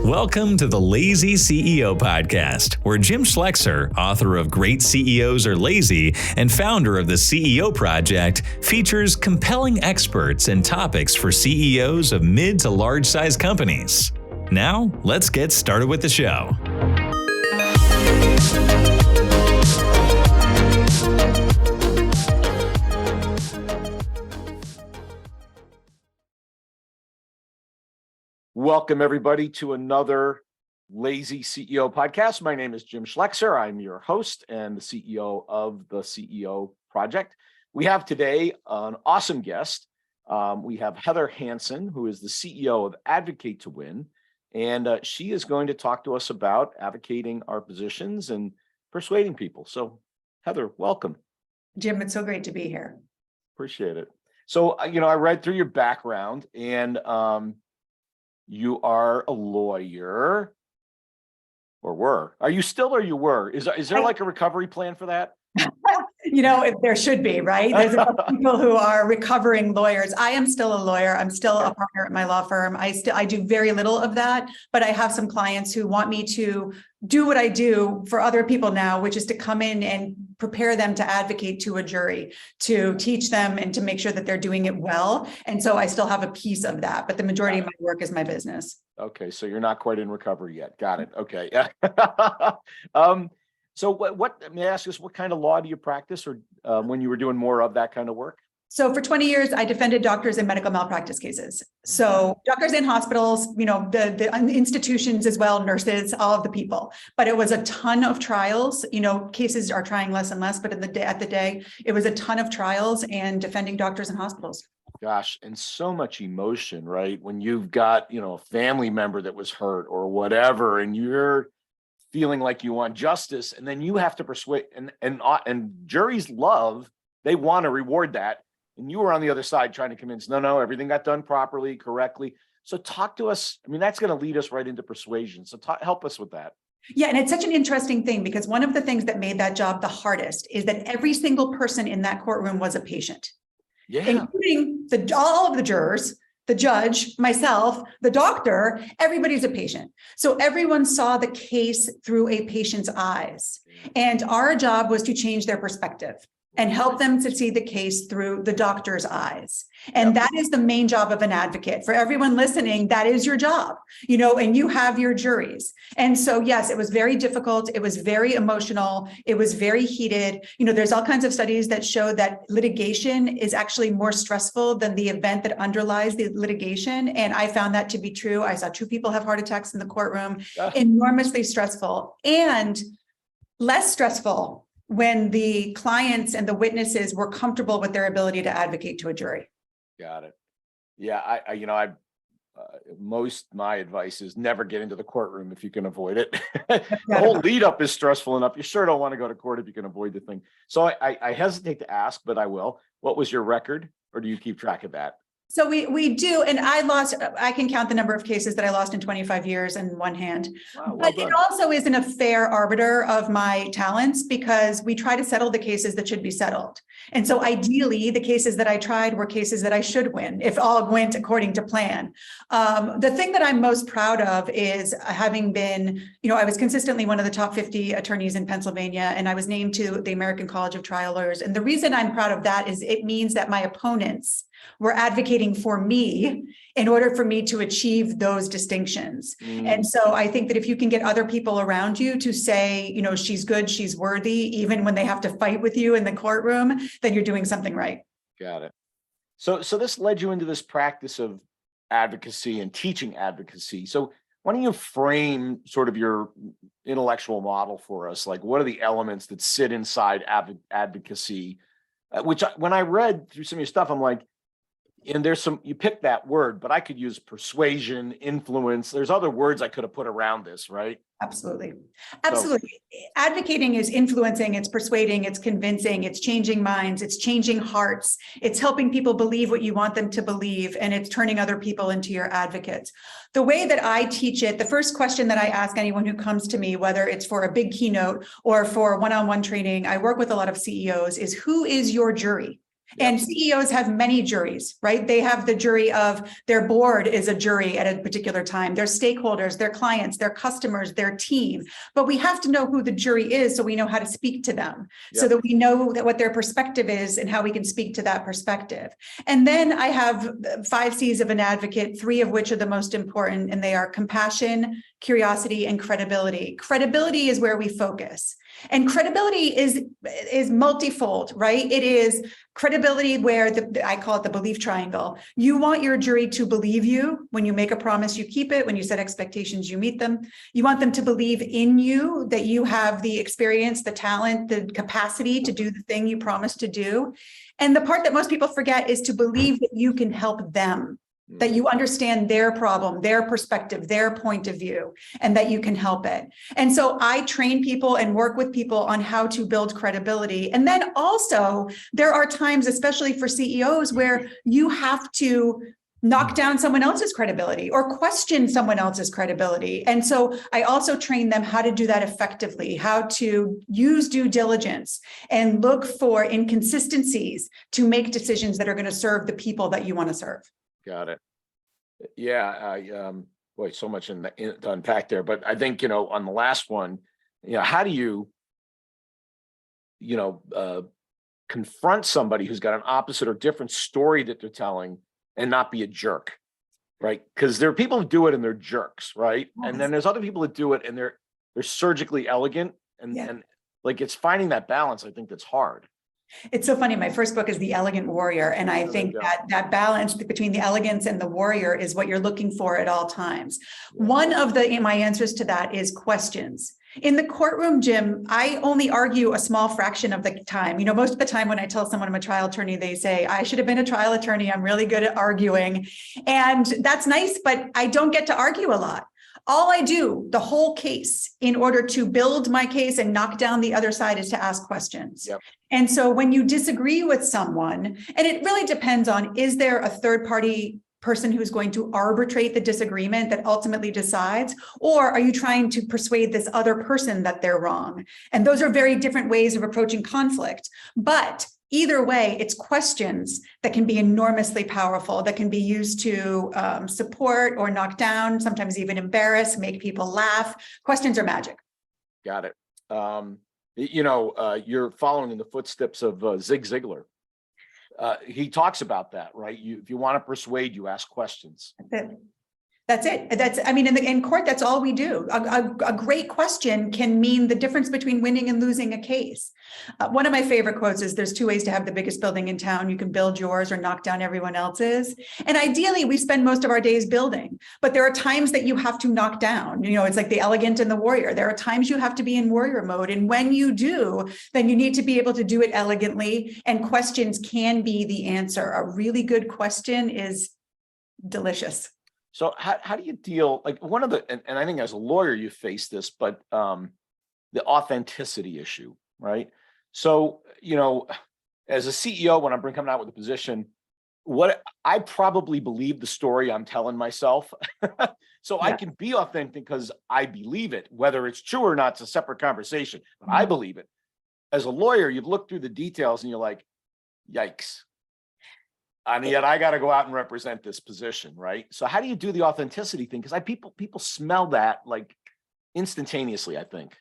Welcome to the Lazy CEO podcast, where Jim Schlexer, author of Great CEOs Are Lazy and founder of the CEO Project, features compelling experts and topics for CEOs of mid to large size companies. Now, let's get started with the show. Welcome, everybody, to another Lazy CEO podcast. My name is Jim Schlexer. I'm your host and the CEO of the CEO Project. We have today an awesome guest. We have Heather Hansen, who is the CEO of Advocate to Win, and she is going to talk to us about advocating our positions and persuading people. So, Heather, welcome. Jim, it's so great to be here. Appreciate it. So, I read through your background, and you are a lawyer, or were. Are you still, or you were? Is there like a recovery plan for that? There should be, right? There's a lot of people who are recovering lawyers. I am still a lawyer. I'm still a partner at my law firm. I do very little of that, but I have some clients who want me to do what I do for other people now, which is to come in and prepare them to advocate to a jury, to teach them and to make sure that they're doing it well. And so I still have a piece of that, but the majority of my work is my business. Okay, so you're not quite in recovery yet. Got it. Okay. Yeah. So what may I ask us, what kind of law do you practice, or when you were doing more of that kind of work? So for 20 years, I defended doctors in medical malpractice cases. So doctors in hospitals, the institutions as well, nurses, all of the people. But it was a ton of trials. Cases are trying less and less, but at the day, it was a ton of trials and defending doctors in hospitals. Gosh, and so much emotion, right? When you've got, a family member that was hurt or whatever, and you're feeling like you want justice, and then you have to persuade, and juries they want to reward that. And you were on the other side trying to convince, no, everything got done properly, correctly. So talk to us. I mean, that's going to lead us right into persuasion. So help us with that. Yeah, and it's such an interesting thing, because one of the things that made that job the hardest is that every single person in that courtroom was a patient, including all of the jurors, the judge, myself, the doctor. Everybody's a patient. So everyone saw the case through a patient's eyes. And our job was to change their perspective and help them to see the case through the doctor's eyes. And that is the main job of an advocate. For everyone listening, that is your job, and you have your juries. And so, yes, it was very difficult. It was very emotional. It was very heated. There's all kinds of studies that show that litigation is actually more stressful than the event that underlies the litigation. And I found that to be true. I saw 2 people have heart attacks in the courtroom, enormously stressful, and less stressful when the clients and the witnesses were comfortable with their ability to advocate to a jury. Got it. Yeah, my advice is never get into the courtroom if you can avoid it. The whole lead up is stressful enough. You sure don't want to go to court if you can avoid the thing. So I hesitate to ask, but I will. What was your record, or do you keep track of that? So we do, and I can count the number of cases that I lost in 25 years in one hand. Wow, well done. It also isn't a fair arbiter of my talents, because we try to settle the cases that should be settled. And so ideally, the cases that I tried were cases that I should win if all went according to plan. The thing that I'm most proud of is having been, I was consistently one of the top 50 attorneys in Pennsylvania, and I was named to the American College of Trial Lawyers. And the reason I'm proud of that is it means that my opponents were advocating for me in order for me to achieve those distinctions. And so I think that if you can get other people around you to say, she's good, she's worthy, even when they have to fight with you in the courtroom, then you're doing something right. Got it. So this led you into this practice of advocacy and teaching advocacy. So why don't you frame sort of your intellectual model for us? Like, what are the elements that sit inside advocacy? Which when I read through some of your stuff, I'm like, and you picked that word, but I could use persuasion, influence. There's other words I could have put around this, right? Absolutely. Absolutely. So, advocating is influencing, it's persuading, it's convincing, it's changing minds, it's changing hearts, it's helping people believe what you want them to believe, and it's turning other people into your advocates. The way that I teach it, the first question that I ask anyone who comes to me, whether it's for a big keynote or for one-on-one training, I work with a lot of CEOs, is who is your jury? And CEOs have many juries, right? They have the jury of their board is a jury at a particular time, their stakeholders, their clients, their customers, their team. But we have to know who the jury is so we know how to speak to them, so that we know that what their perspective is and how we can speak to that perspective. And then I have 5 C's of an advocate, 3 of which are the most important, and they are compassion, curiosity, and credibility. Credibility is where we focus. And credibility is multifold, right? It is credibility where I call it the belief triangle. You want your jury to believe you. When you make a promise, you keep it. When you set expectations, you meet them. You want them to believe in you, that you have the experience, the talent, the capacity to do the thing you promised to do. And the part that most people forget is to believe that you can help them, that you understand their problem, their perspective, their point of view, and that you can help it. And so I train people and work with people on how to build credibility. And then also there are times, especially for CEOs, where you have to knock down someone else's credibility or question someone else's credibility. And so I also train them how to do that effectively, how to use due diligence and look for inconsistencies to make decisions that are going to serve the people that you want to serve. Got it. Yeah, boy, so much to unpack there. But I think, on the last one, how do you, confront somebody who's got an opposite or different story that they're telling and not be a jerk, right? Because there are people who do it and they're jerks, right? Yes. And then there's other people that do it and they're surgically elegant, and like it's finding that balance. I think that's hard. It's so funny. My first book is The Elegant Warrior. And I think that balance between the elegance and the warrior is what you're looking for at all times. Yeah. One of my answers to that is questions. In the courtroom, Jim, I only argue a small fraction of the time. Most of the time when I tell someone I'm a trial attorney, they say, I should have been a trial attorney. I'm really good at arguing. And that's nice, but I don't get to argue a lot. All I do the whole case in order to build my case and knock down the other side is to ask questions. Yep. And so when you disagree with someone, and it really depends on, is there a third party person who's going to arbitrate the disagreement that ultimately decides, or are you trying to persuade this other person that they're wrong? And those are very different ways of approaching conflict. But either way, it's questions that can be enormously powerful, that can be used to support or knock down, sometimes even embarrass, make people laugh. Questions are magic. Got it. You're following in the footsteps of Zig Ziglar. He talks about that, right? If you want to persuade, you ask questions. That's it. In court, that's all we do. A great question can mean the difference between winning and losing a case. One of my favorite quotes is, there's 2 ways to have the biggest building in town. You can build yours or knock down everyone else's. And ideally, we spend most of our days building, but there are times that you have to knock down. It's like the elegant and the warrior. There are times you have to be in warrior mode. And when you do, then you need to be able to do it elegantly. And questions can be the answer. A really good question is delicious. So how do you deal, like one of the, and I think as a lawyer, you face this, but the authenticity issue, right? So, as a CEO, when I'm coming out with a position, what I probably believe the story I'm telling myself. So I can be authentic because I believe it. Whether it's true or not, it's a separate conversation, but I believe it. As a lawyer, you've looked through the details and you're like, yikes. And yet I got to go out and represent this position, right? So how do you do the authenticity thing? Because people smell that like instantaneously, I think.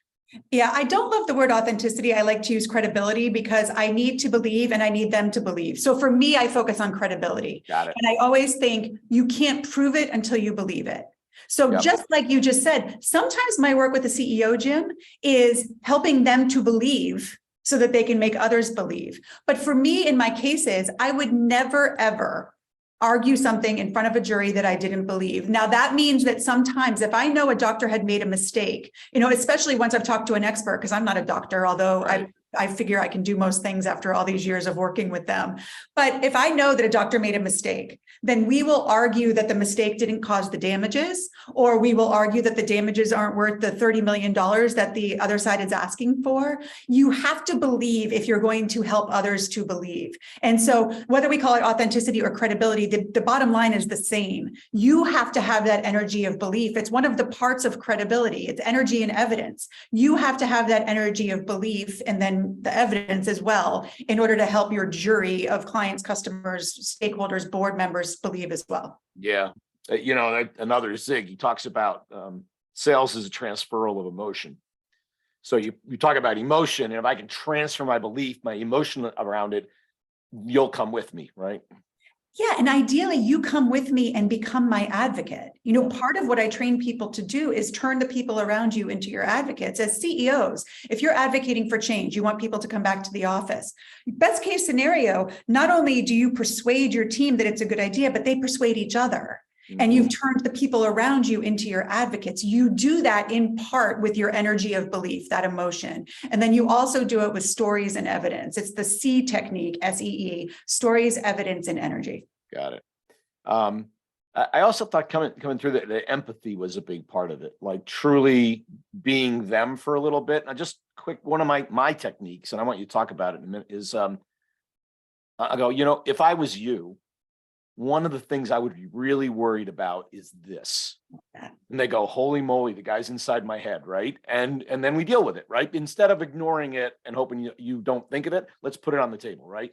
Yeah, I don't love the word authenticity. I like to use credibility because I need to believe and I need them to believe. So for me, I focus on credibility. Got it. And I always think you can't prove it until you believe it. So just like you just said, sometimes my work with the CEO, Jim, is helping them to believe so that they can make others believe. But for me, in my cases, I would never, ever argue something in front of a jury that I didn't believe. Now, that means that sometimes if I know a doctor had made a mistake, especially once I've talked to an expert, because I'm not a doctor, although I figure I can do most things after all these years of working with them. But if I know that a doctor made a mistake, then we will argue that the mistake didn't cause the damages, or we will argue that the damages aren't worth the $30 million that the other side is asking for. You have to believe if you're going to help others to believe. And so whether we call it authenticity or credibility, the bottom line is the same. You have to have that energy of belief. It's one of the parts of credibility. It's energy and evidence. You have to have that energy of belief and then the evidence as well in order to help your jury of clients, customers, stakeholders, board members believe as well. Yeah. Another Zig, he talks about sales is a transferal of emotion. So you talk about emotion, and if I can transfer my belief, my emotion around it, you'll come with me, right? Yeah, and ideally you come with me and become my advocate. Part of what I train people to do is turn the people around you into your advocates. As CEOs, if you're advocating for change, you want people to come back to the office. Best case scenario, not only do you persuade your team that it's a good idea, but they persuade each other. And you've turned the people around you into your advocates. You do that in part with your energy of belief, that emotion. And then you also do it with stories and evidence. It's the C technique, SEE, stories, evidence, and energy. Got it. I also thought coming through the empathy was a big part of it, like truly being them for a little bit. And just quick, one of my techniques, and I want you to talk about it in a minute, is I go, if I was you, one of the things I would be really worried about is this. And they go, holy moly, the guy's inside my head, right? And then we deal with it, right? Instead of ignoring it and hoping you don't think of it, let's put it on the table, right?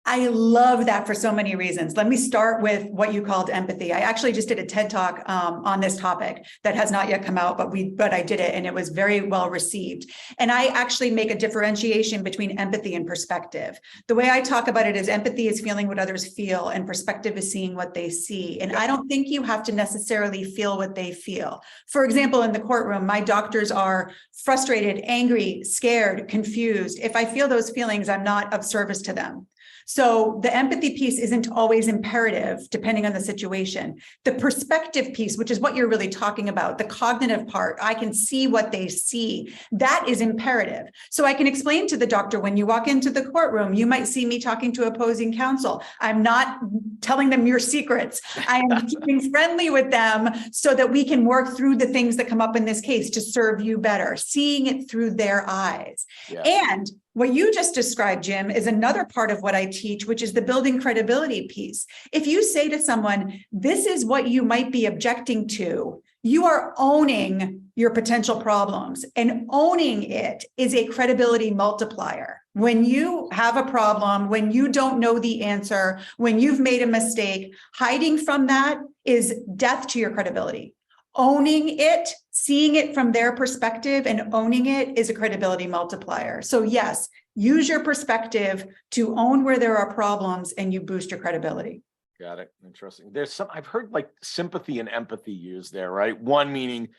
I love that for so many reasons. Let me start with what you called empathy. I actually just did a TED Talk on this topic that has not yet come out, but I did it and it was very well received. And I actually make a differentiation between empathy and perspective. The way I talk about it is empathy is feeling what others feel and perspective is seeing what they see. And I don't think you have to necessarily feel what they feel. For example, in the courtroom, my doctors are frustrated, angry, scared, confused. If I feel those feelings, I'm not of service to them. So the empathy piece isn't always imperative, depending on the situation. The perspective piece, which is what you're really talking about, the cognitive part, I can see what they see. That is imperative. So I can explain to the doctor, when you walk into the courtroom, you might see me talking to opposing counsel. I'm not telling them your secrets. I am keeping friendly with them so that we can work through the things that come up in this case to serve you better, seeing it through their eyes. Yeah. And what you just described, Jim, is another part of what I teach, which is the building credibility piece. If you say to someone, this is what you might be objecting to, you are owning your potential problems, and owning it is a credibility multiplier. When you have a problem, when you don't know the answer, when you've made a mistake, hiding from that is death to your credibility. Owning it, seeing it from their perspective and owning it is a credibility multiplier. So yes, use your perspective to own where there are problems and you boost your credibility. Got it. Interesting. There's some, I've heard like sympathy and empathy used there, right? One meaning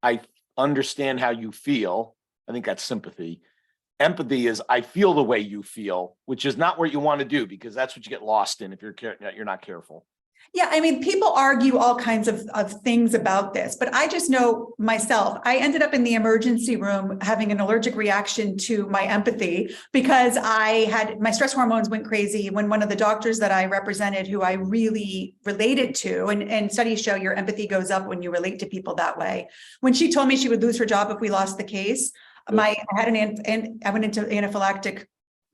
I understand how you feel. I think that's sympathy. Empathy is I feel the way you feel, which is not what you want to do because that's what you get lost in if you're not careful. Yeah, I mean, people argue all kinds of things about this, but I just know myself, I ended up in the emergency room having an allergic reaction to my empathy because my stress hormones went crazy when one of the doctors that I represented, who I really related to, and studies show your empathy goes up when you relate to people that way. When she told me she would lose her job if we lost the case, I went into anaphylactic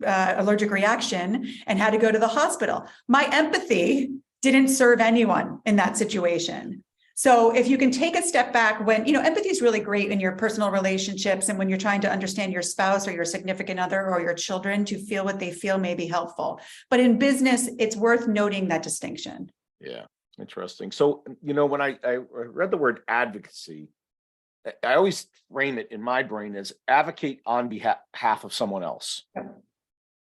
allergic reaction and had to go to the hospital. My empathy didn't serve anyone in that situation. So if you can take a step back when, empathy is really great in your personal relationships and when you're trying to understand your spouse or your significant other or your children, to feel what they feel may be helpful. But in business, it's worth noting that distinction. Yeah, interesting. So, when I read the word advocacy, I always frame it in my brain as advocate on behalf of someone else. Yep.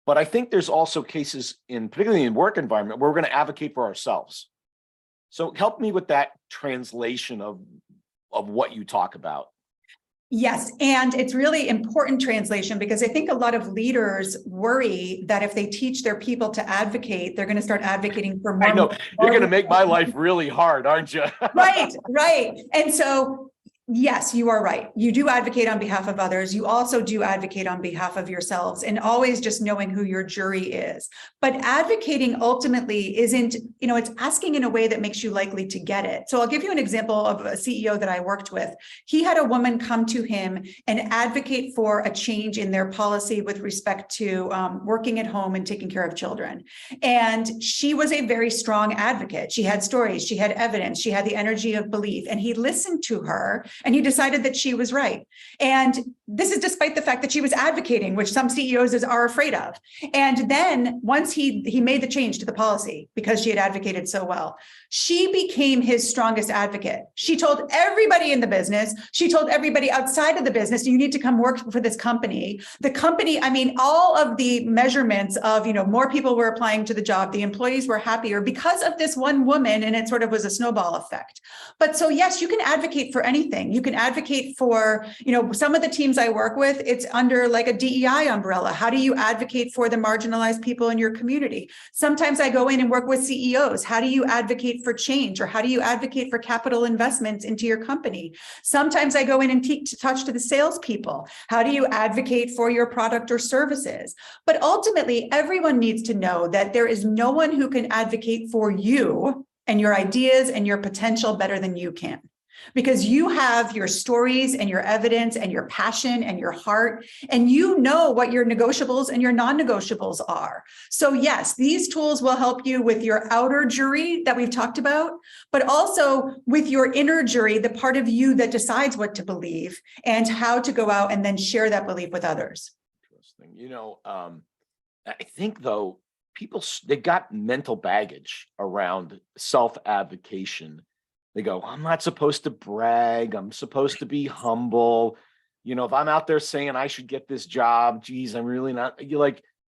But I think there's also cases particularly in work environment, where we're going to advocate for ourselves. So help me with that translation of what you talk about. Yes, and it's really important translation because I think a lot of leaders worry that if they teach their people to advocate, they're going to start advocating for more. I know, you're going to make my life really hard, aren't you? Right. And so Yes, you are right. You do advocate on behalf of others. You also do advocate on behalf of yourselves, and always just knowing who your jury is. But advocating ultimately isn't, it's asking in a way that makes you likely to get it. So I'll give you an example of a CEO that I worked with. He had a woman come to him and advocate for a change in their policy with respect to working at home and taking care of children. And she was a very strong advocate. She had stories, she had evidence, she had the energy of belief, and he listened to her. And he decided that she was right. And this is despite the fact that she was advocating, which some CEOs are afraid of. And then once he made the change to the policy because she had advocated so well, she became his strongest advocate. She told everybody in the business, she told everybody outside of the business, you need to come work for this company. The company, all of the measurements of, more people were applying to the job, the employees were happier because of this one woman, and it sort of was a snowball effect. But so yes, you can advocate for anything. You can advocate for, some of the teams I work with, it's under like a DEI umbrella. How do you advocate for the marginalized people in your community? Sometimes I go in and work with CEOs. How do you advocate for change, or how do you advocate for capital investments into your company? Sometimes I go in and touch to the salespeople. How do you advocate for your product or services? But ultimately, everyone needs to know that there is no one who can advocate for you and your ideas and your potential better than you can. Because you have your stories and your evidence and your passion and your heart, and you know what your negotiables and your non-negotiables are. So yes, these tools will help you with your outer jury that we've talked about, but also with your inner jury, the part of you that decides what to believe and how to go out and then share that belief with others. Interesting. I think though, they got mental baggage around self-advocation. They go, I'm not supposed to brag. I'm supposed to be humble. If I'm out there saying I should get this job, geez, I'm really not.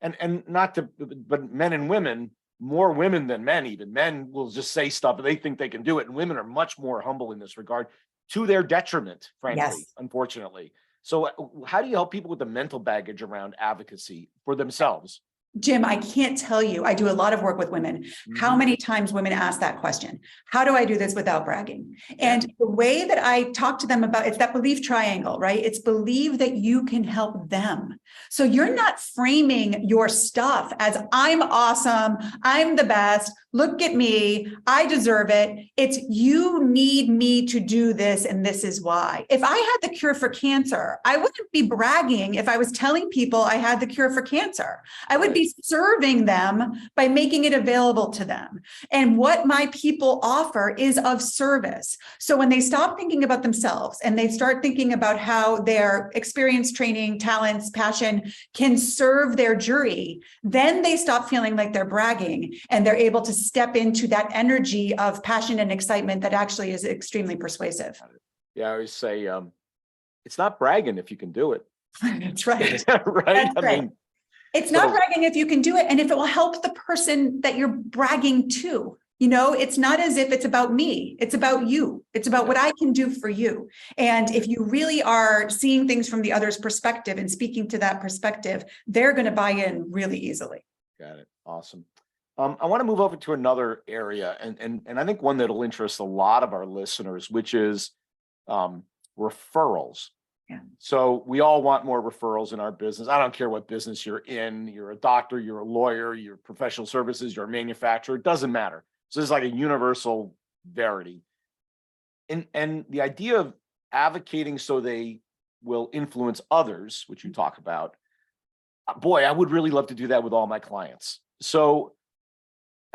And not to, but men and women, more women than men, even men will just say stuff and they think they can do it. And women are much more humble in this regard, to their detriment, frankly, yes. Unfortunately. So how do you help people with the mental baggage around advocacy for themselves? Jim, I can't tell you, I do a lot of work with women. How many times women ask that question? How do I do this without bragging? And the way that I talk to them about, it's that belief triangle, right? It's believe that you can help them. So you're not framing your stuff as I'm awesome, I'm the best, look at me, I deserve it. It's you need me to do this, and this is why. If I had the cure for cancer, I wouldn't be bragging if I was telling people I had the cure for cancer. I would be serving them by making it available to them. And what my people offer is of service. So when they stop thinking about themselves and they start thinking about how their experience, training, talents, passion can serve their jury, then they stop feeling like they're bragging, and they're able to step into that energy of passion and excitement that actually is extremely persuasive. Yeah, I always say, it's not bragging if you can do it. That's right. Right? That's right. It's not bragging if you can do it, and if it will help the person that you're bragging to. It's not as if it's about me. It's about you. It's about what I can do for you. And if you really are seeing things from the other's perspective and speaking to that perspective, they're going to buy in really easily. Got it. Awesome. I want to move over to another area, and I think one that'll interest a lot of our listeners, which is referrals. Yeah. So we all want more referrals in our business. I don't care what business you're in. You're a doctor, you're a lawyer, you're professional services, you're a manufacturer. It doesn't matter. So it's like a universal verity. And the idea of advocating so they will influence others, which you talk about, boy, I would really love to do that with all my clients. So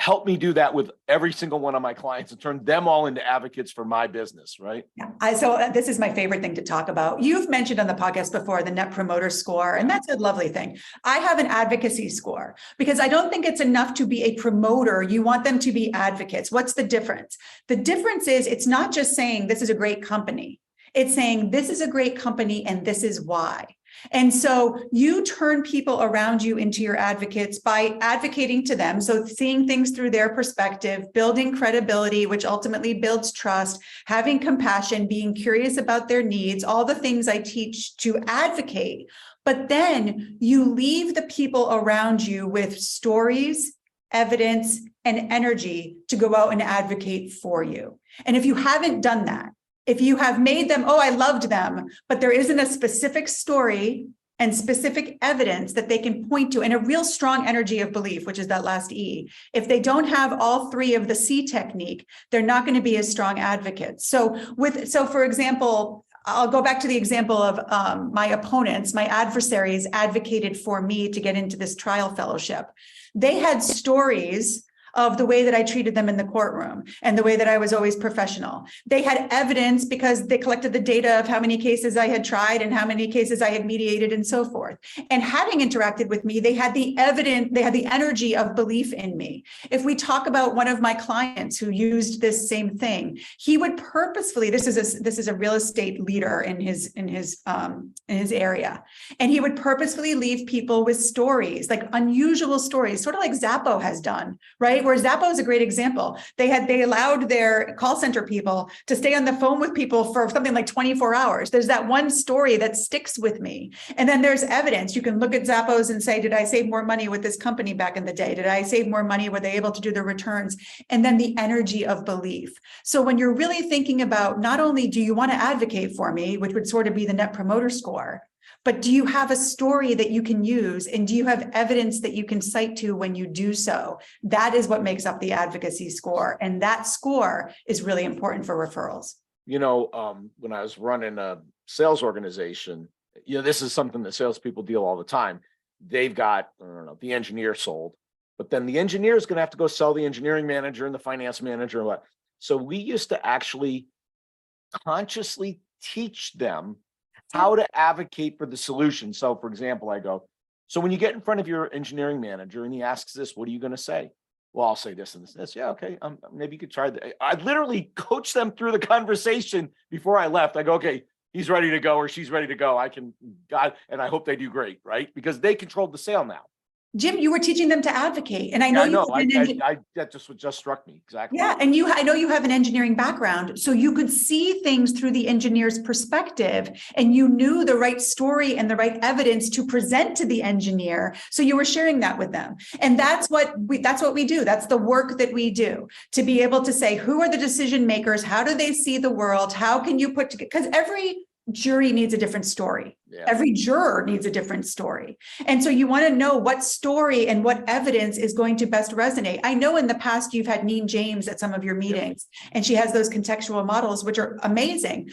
help me do that with every single one of my clients and turn them all into advocates for my business, right? Yeah. So this is my favorite thing to talk about. You've mentioned on the podcast before the Net Promoter Score, and that's a lovely thing. I have an advocacy score because I don't think it's enough to be a promoter. You want them to be advocates. What's the difference? The difference is it's not just saying this is a great company. It's saying this is a great company and this is why. And so you turn people around you into your advocates by advocating to them. So seeing things through their perspective, building credibility, which ultimately builds trust, having compassion, being curious about their needs, all the things I teach to advocate. But then you leave the people around you with stories, evidence, and energy to go out and advocate for you. And if you haven't done that, If you have made them, oh, I loved them, but there isn't a specific story and specific evidence that they can point to, and a real strong energy of belief, which is that last E. If they don't have all three of the C technique, they're not going to be as strong advocates. So for example, I'll go back to the example of my opponents, my adversaries advocated for me to get into this trial fellowship. They had stories of the way that I treated them in the courtroom and the way that I was always professional. They had evidence because they collected the data of how many cases I had tried and how many cases I had mediated and so forth. And having interacted with me, they had the evidence, they had the energy of belief in me. If we talk about one of my clients who used this same thing, he would purposefully, this is a real estate leader in his area, and he would purposefully leave people with stories, like unusual stories, sort of like Zappo has done, right? Where Zappo is a great example. They allowed their call center people to stay on the phone with people for something like 24 hours. There's that one story that sticks with me. And then there's evidence. You can look at Zappos and say, did I save more money with this company back in the day? Did I save more money? Were they able to do their returns? And then the energy of belief. So when you're really thinking about, not only do you want to advocate for me, which would sort of be the net promoter score, but do you have a story that you can use? And do you have evidence that you can cite to when you do so? That is what makes up the advocacy score. And that score is really important for referrals. You know, when I was running a sales organization, you know, this is something that salespeople deal all the time. They've got, I don't know, the engineer sold, but then the engineer is going to have to go sell the engineering manager and the finance manager and what. So we used to actually consciously teach them how to advocate for the solution. So for example, I go, so when you get in front of your engineering manager and he asks this, what are you going to say? Well, I'll say this and this, and this. Yeah, okay. Maybe you could try that. I literally coach them through the conversation before I left. I go, okay, he's ready to go or she's ready to go. And I hope they do great, right? Because they controlled the sale now. Jim, you were teaching them to advocate. And I know that just struck me. Exactly. Yeah. And I know you have an engineering background, so you could see things through the engineer's perspective, and you knew the right story and the right evidence to present to the engineer. So you were sharing that with them. And that's what we do. That's the work that we do, to be able to say, who are the decision makers? How do they see the world? How can you put together, because every jury needs a different story. Yeah. Every juror needs a different story. And so you want to know what story and what evidence is going to best resonate. I know in the past you've had Neen James at some of your meetings, and she has those contextual models, which are amazing.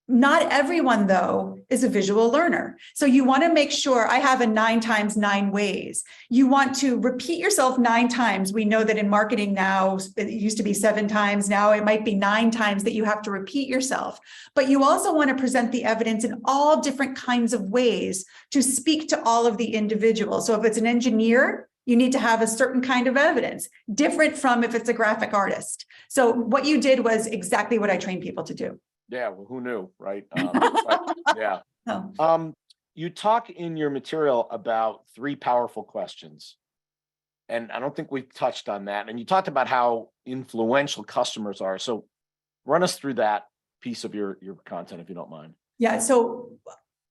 Not everyone, though, is a visual learner. So you want to make sure, I have a 9 times 9 ways. You want to repeat yourself 9 times. We know that in marketing now, it used to be 7 times. Now it might be 9 times that you have to repeat yourself. But you also want to present the evidence in all different kinds of ways to speak to all of the individuals. So if it's an engineer, you need to have a certain kind of evidence, different from if it's a graphic artist. So what you did was exactly what I train people to do. Yeah, well, who knew, right? Yeah. Oh. You talk in your material about 3 powerful questions, and I don't think we've touched on that. And you talked about how influential customers are. So run us through that piece of your content, if you don't mind. Yeah, so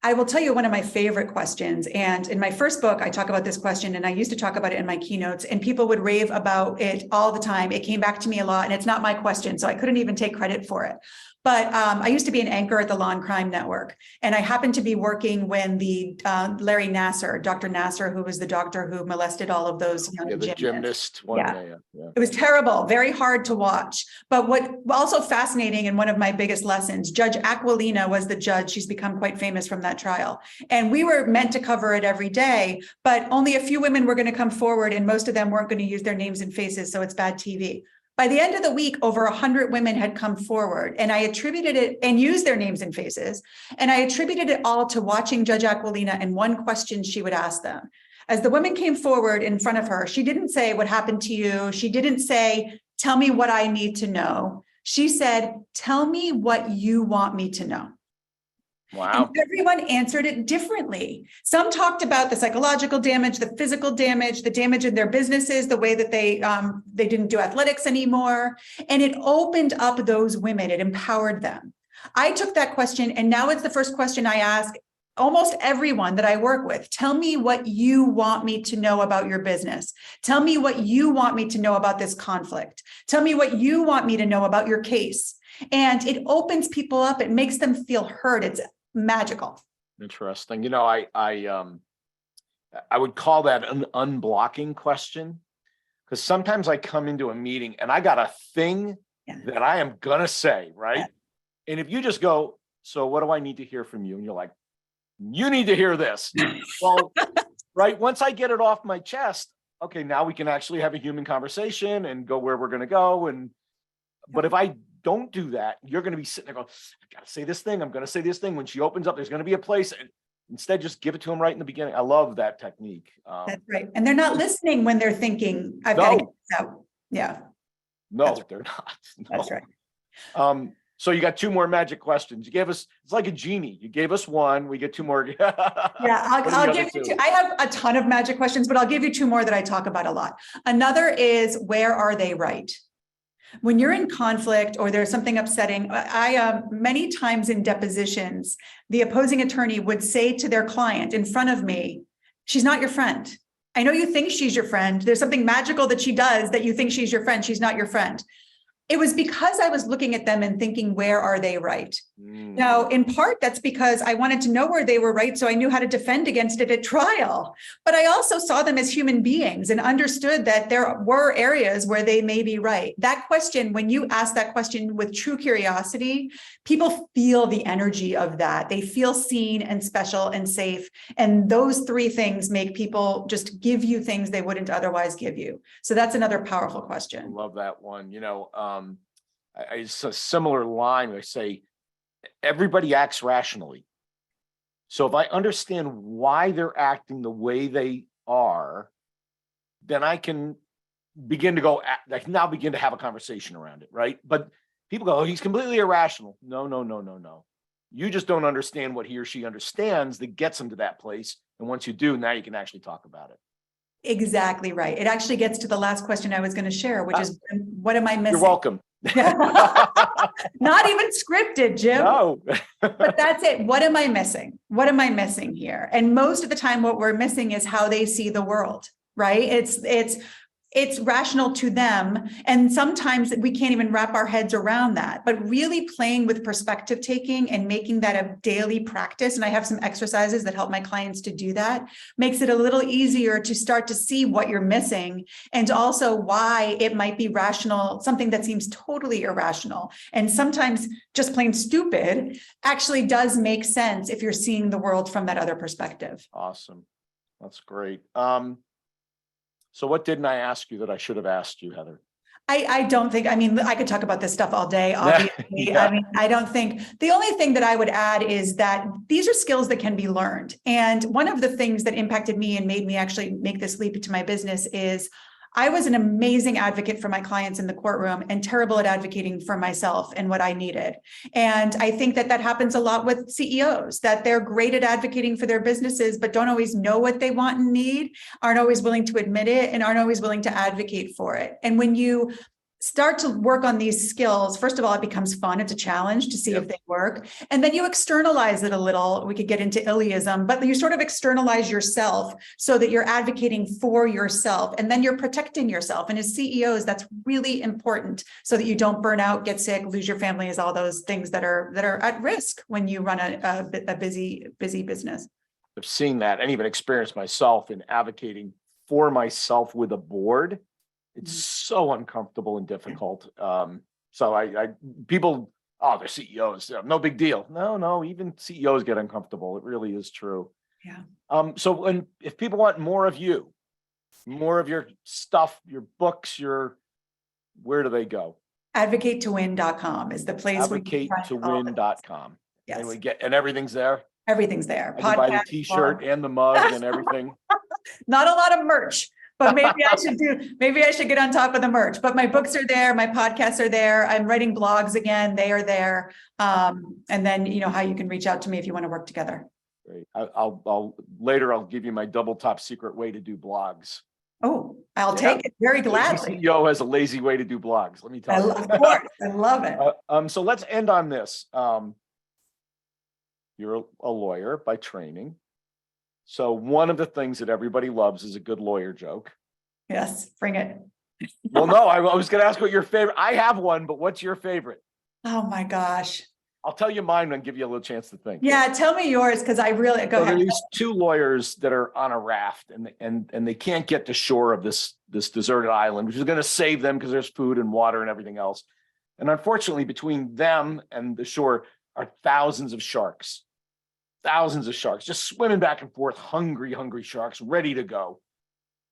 I will tell you one of my favorite questions. And in my first book, I talk about this question, and I used to talk about it in my keynotes, and people would rave about it all the time. It came back to me a lot, and it's not my question, so I couldn't even take credit for it. But I used to be an anchor at the Law and Crime Network, and I happened to be working when the Larry Nassar, Dr. Nassar, who was the doctor who molested all of those young gymnast. Yeah. It was terrible, very hard to watch. But what also fascinating, and one of my biggest lessons, Judge Aquilina was the judge. She's become quite famous from that trial. And we were meant to cover it every day, but only a few women were going to come forward, and most of them weren't going to use their names and faces, so it's bad TV. By the end of the week, over 100 women had come forward, and I attributed it and used their names and faces. And I attributed it all to watching Judge Aquilina and one question she would ask them. As the women came forward in front of her, she didn't say, what happened to you? She didn't say, tell me what I need to know. She said, tell me what you want me to know. Wow. And everyone answered it differently. Some talked about the psychological damage, the physical damage, the damage in their businesses, the way that they didn't do athletics anymore. And it opened up those women. It empowered them. I took that question, and now it's the first question I ask almost everyone that I work with, tell me what you want me to know about your business. Tell me what you want me to know about this conflict. Tell me what you want me to know about your case. And it opens people up. It makes them feel heard. It's magical. Interesting. I would call that an unblocking question, because sometimes I come into a meeting and I got a thing that I am gonna say, right? Yeah. And if you just go, so what do I need to hear from you? And you're like, you need to hear this. Well, right. Once I get it off my chest, okay, now we can actually have a human conversation and go where we're going to go. But if I don't do that, you're going to be sitting there going, I got to say this thing. I'm going to say this thing. When she opens up, there's going to be a place. And instead, just give it to them right in the beginning. I love that technique. That's right. And they're not listening when they're thinking, I've got to get this out. Yeah. No, they're not. No. That's right. So you got two more magic questions. You gave us, it's like a genie. You gave us one, we get two more. Yeah, I'll give you two. I have a ton of magic questions, but I'll give you two more that I talk about a lot. Another is, where are they right? When you're in conflict or there's something upsetting, I many times in depositions, the opposing attorney would say to their client in front of me, she's not your friend. I know you think she's your friend. There's something magical that she does that you think she's your friend. She's not your friend. It was because I was looking at them and thinking, where are they right? Now, in part, that's because I wanted to know where they were right, so I knew how to defend against it at trial. But I also saw them as human beings and understood that there were areas where they may be right. That question, when you ask that question with true curiosity, people feel the energy of that. They feel seen and special and safe. And those three things make people just give you things they wouldn't otherwise give you. So that's another powerful question. I love that one. It's a similar line. I say, everybody acts rationally. So if I understand why they're acting the way they are, then I can begin to have a conversation around it, right? But people go, oh, he's completely irrational. No. You just don't understand what he or she understands that gets them to that place. And once you do, now you can actually talk about it. Exactly right. It actually gets to the last question I was going to share, which is, what am I missing? You're welcome. Not even scripted, Jim. No. But that's it. What am I missing? What am I missing here? And most of the time, what we're missing is how they see the world, right? It's rational to them. And sometimes we can't even wrap our heads around that, but really playing with perspective taking and making that a daily practice. And I have some exercises that help my clients to do that, makes it a little easier to start to see what you're missing and also why it might be rational, something that seems totally irrational. And sometimes just plain stupid actually does make sense if you're seeing the world from that other perspective. Awesome. That's great. So what didn't I ask you that I should have asked you, Heather? I don't think, I could talk about this stuff all day, obviously. Yeah. I don't think, the only thing that I would add is that these are skills that can be learned. And one of the things that impacted me and made me actually make this leap into my business is I was an amazing advocate for my clients in the courtroom and terrible at advocating for myself and what I needed. And I think that happens a lot with CEOs, that they're great at advocating for their businesses, but don't always know what they want and need, aren't always willing to admit it, and aren't always willing to advocate for it. And when you start to work on these skills, first of all, it becomes fun. It's a challenge to see if they work. And then you externalize it a little. We could get into Iliism, but you sort of externalize yourself so that you're advocating for yourself. And then you're protecting yourself. And as CEOs, that's really important so that you don't burn out, get sick, lose your family, is all those things that are at risk when you run a busy business. I've seen that and even experienced myself in advocating for myself with a board. It's so uncomfortable and difficult. So people, they're CEOs, no big deal. No, even CEOs get uncomfortable. It really is true. Yeah. So if people want more of you, more of your stuff, your books, where do they go? Advocate2win.com is the place. Advocate2win.com. Yes. And everything's there. Everything's there. I can buy the t-shirt and the mug and everything. Not a lot of merch. But maybe I should get on top of the merch. But my books are there. My podcasts are there. I'm writing blogs again. They are there. And then, how you can reach out to me if you want to work together. Great. I'll later give you my double top secret way to do blogs. Oh, I'll take it very gladly. The CEO has a lazy way to do blogs. Let me tell you. Of course. I love it. So let's end on this. you're a lawyer by training. So one of the things that everybody loves is a good lawyer joke. Yes, bring it. Well, no, I was going to ask what your favorite. I have one, but what's your favorite? Oh my gosh. I'll tell you mine and give you a little chance to think. Yeah, tell me yours because I really go So ahead. there are these two lawyers that are on a raft and they can't get to shore of this deserted island, which is going to save them because there's food and water and everything else. And unfortunately, between them and the shore are thousands of sharks just swimming back and forth, hungry sharks ready to go.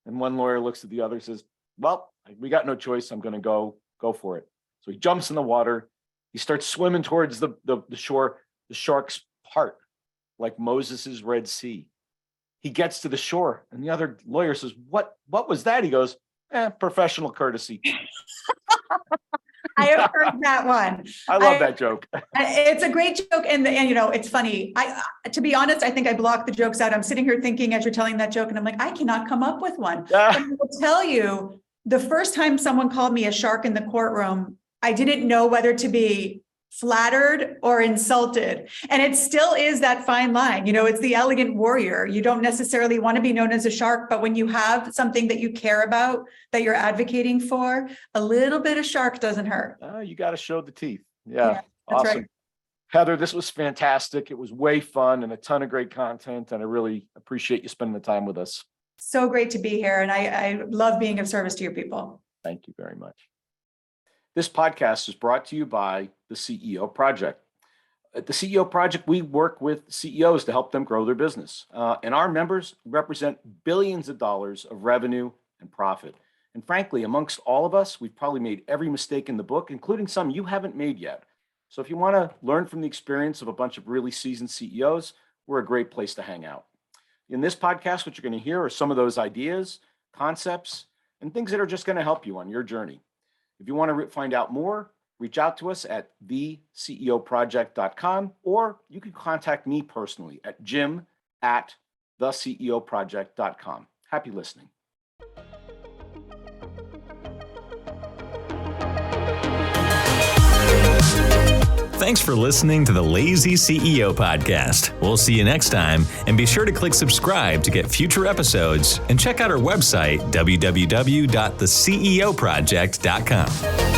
And one lawyer looks at the other and says, well, we got no choice. I'm going to go for it. So he jumps in the water. He starts swimming towards the shore. The sharks part like Moses's Red Sea. He gets to the shore and the other lawyer says, what was that? He goes, professional courtesy. I have heard that one. I love that joke. It's a great joke. And it's funny. To be honest, I think I blocked the jokes out. I'm sitting here thinking as you're telling that joke and I'm like, I cannot come up with one. But I will tell you, the first time someone called me a shark in the courtroom, I didn't know whether to be flattered or insulted. And it still is that fine line. It's the elegant warrior. You don't necessarily want to be known as a shark, but when you have something that you care about, that you're advocating for, a little bit of shark doesn't hurt. You got to show the teeth. Yeah. That's Awesome. right. Heather, this was fantastic. It was way fun and a ton of great content. And I really appreciate you spending the time with us. So great to be here. And I love being of service to your people. Thank you very much. This podcast is brought to you by the CEO Project. At the CEO Project, we work with CEOs to help them grow their business. And our members represent billions of dollars of revenue and profit. And frankly, amongst all of us, we've probably made every mistake in the book, including some you haven't made yet. So if you want to learn from the experience of a bunch of really seasoned CEOs, we're a great place to hang out. In this podcast, what you're going to hear are some of those ideas, concepts, and things that are just going to help you on your journey. If you want to find out more, reach out to us at theceoproject.com, or you can contact me personally at jim@theceoproject.com. Happy listening. Thanks for listening to the Lazy CEO podcast. We'll see you next time, and be sure to click subscribe to get future episodes and check out our website, www.theceoproject.com.